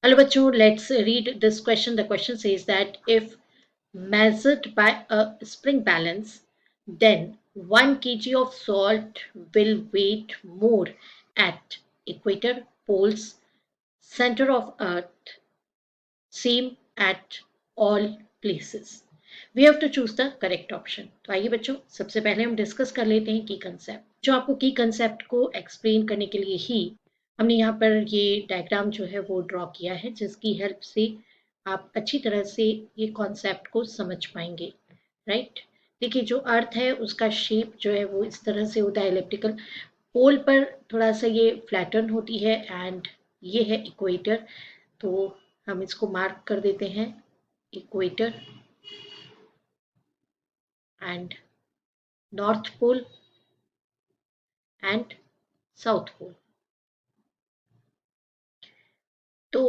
Hello bachcho, let's read this question. The question says that if measured by a spring balance, then 1 kg of salt will weight more at equator, poles, center of earth, same at all places. We have to choose the correct option. तो आइए बच्चों, सबसे पहले हम discuss कर लेते हैं की कंसेप्ट। जो आपको की कंसेप्ट को एक्सप्लेन करने के लिए ही हमने यहाँ पर ये डायग्राम जो है वो ड्रॉ किया है, जिसकी हेल्प से आप अच्छी तरह से ये कॉन्सेप्ट को समझ पाएंगे। राइट, देखिए जो अर्थ है उसका शेप जो है वो इस तरह से होता है एलिप्टिकल। पोल पर थोड़ा सा ये फ्लैटन होती है एंड ये है इक्वेटर। तो हम इसको मार्क कर देते हैं, equator and north pole and south pole. तो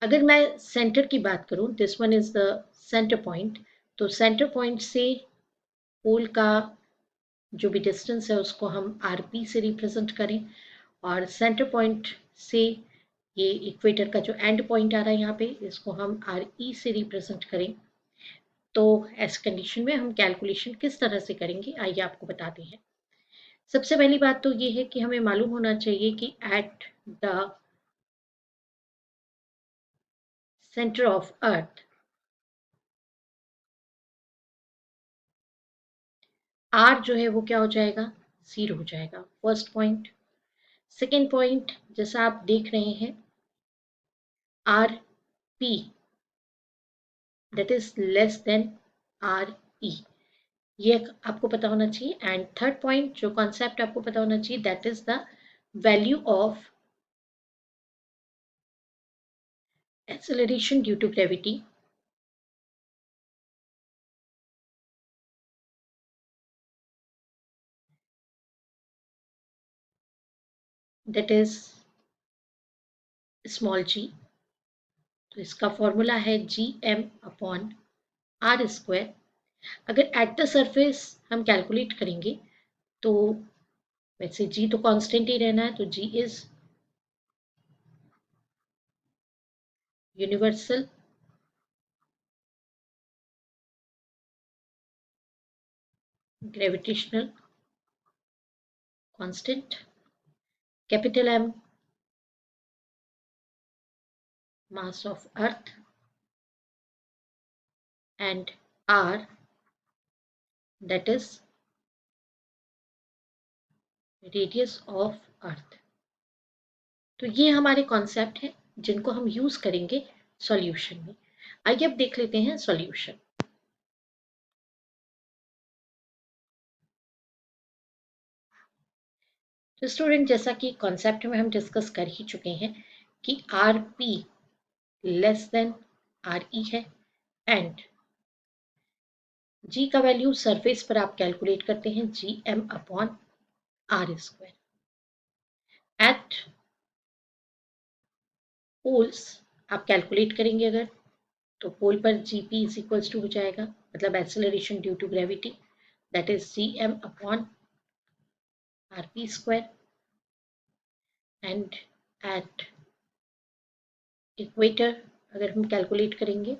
अगर मैं सेंटर की बात करूं, this one is the centre point. तो सेंटर पॉइंट से पोल का जो भी डिस्टेंस है उसको हम आर पी से रिप्रेजेंट करें, और सेंटर पॉइंट से ये इक्वेटर का जो एंड पॉइंट आ रहा है यहाँ पे, इसको हम आर ई से रिप्रेजेंट करें। तो ऐसे कंडीशन में हम कैलकुलेशन किस तरह से करेंगे आइए आपको बताते हैं। सबसे पहली बात तो ये है कि हमें मालूम होना चाहिए कि at the centre of earth are जो है वो क्या हो जाएगा, 0 हो जाएगा, फर्स्ट पॉइंट। सेकेंड पॉइंट जैसा आप देख रहे हैं, R P that is less than R E, ये आपको पता होना चाहिए। एंड थर्ड पॉइंट जो कॉन्सेप्ट आपको पता होना चाहिए, that is the value of acceleration due to gravity, that is small g। तो इसका फॉर्मूला है G M upon R square. अगर एट द सरफेस हम कैलकुलेट करेंगे तो वैसे जी तो कांस्टेंट ही रहना है, तो G is universal gravitational constant, capital M mass of earth and R that is radius of earth. तो ये हमारे कॉन्सेप्ट हैं जिनको हम यूज करेंगे सॉल्यूशन में। आइए अब देख लेते हैं सॉल्यूशन। तो स्टूडेंट, जैसा कि कॉन्सेप्ट में हम डिस्कस कर ही चुके हैं कि R P less than R E है, एंड जी का वैल्यू सरफेस पर आप कैलकुलेट करते हैं G M upon R square. At poles आप कैलकुलेट करेंगे अगर, तो पोल पर G P is equals to हो जाएगा, मतलब acceleration due to gravity, that is G M upon R P square. And at equator अगर हम कैलकुलेट करेंगे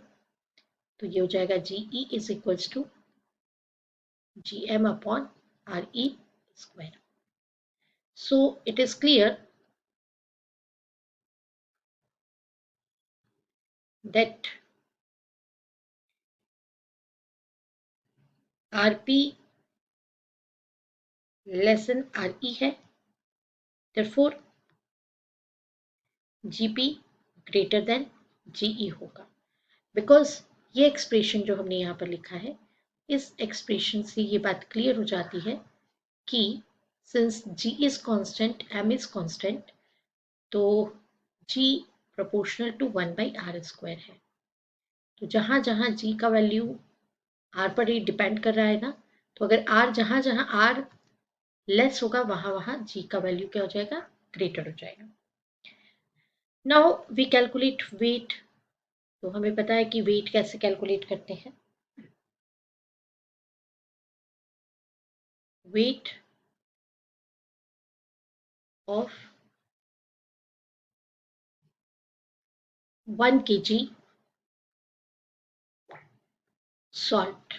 तो ये हो जाएगा G E is equals to G M upon R E square. So it is clear that RP less than RE है, therefore GP greater than GE होगा। Because ये एक्सप्रेशन जो हमने यहाँ पर लिखा है, इस एक्सप्रेशन से ये बात क्लियर हो जाती है कि since G is constant, M is constant, तो G proportional to 1/r square है। तो जहाँ जहाँ G का वैल्यू R पर ही डिपेंड कर रहा है ना, तो अगर R जहाँ जहाँ R लेस होगा वहां वहां जी का वैल्यू क्या हो जाएगा, ग्रेटर हो जाएगा। Now we calculate weight. तो हमें पता है कि वेट कैसे कैलकुलेट करते हैं। Weight of 1 kg salt.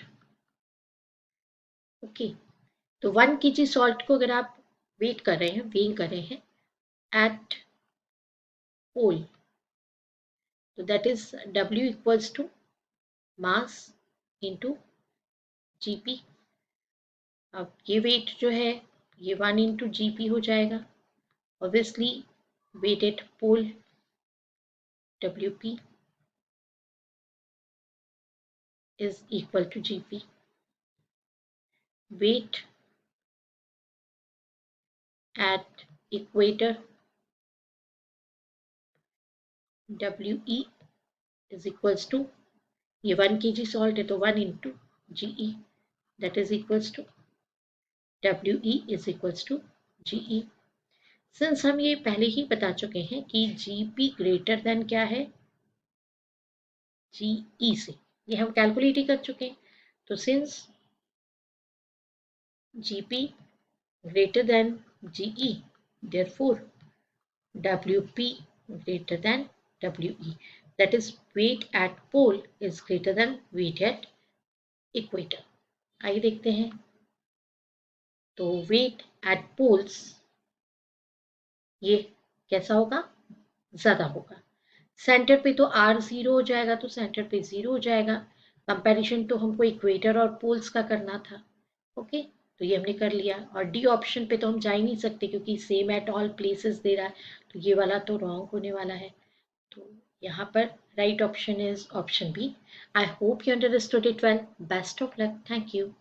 Okay, तो 1 kg सॉल्ट को अगर आप वेट कर रहे हैं, वेइंग कर रहे हैं एट पोल, तो that is W equals to mass into GP. अब ये वेट जो है ये 1 × GP हो जाएगा। Obviously weight at pole WP is equal to GP. Weight at equator WE is equals to, ये 1 kg salt है तो 1 × GE, that is equals to WE is equals to GE। Since हम ये पहले ही बता चुके हैं कि GP ग्रेटर देन क्या है, GE से, ये हम कैलकुलेट ही कर चुके हैं। तो since GP greater than GE, therefore WP greater than WE, that is weight at pole is greater than weight at equator। आइए देखते हैं, तो weight at poles ये कैसा होगा, ज्यादा होगा। सेंटर पे तो R 0 हो जाएगा, तो सेंटर पे 0 हो जाएगा। कंपैरिजन तो हमको इक्वेटर और पोल्स का करना था। ओके, तो ये हमने कर लिया। और डी ऑप्शन पे तो हम जा ही नहीं सकते क्योंकि सेम एट ऑल प्लेसेस दे रहा है, तो ये वाला तो रॉन्ग होने वाला है। तो यहाँ पर right option is option B. I hope you understood it well. Best of luck. Thank you.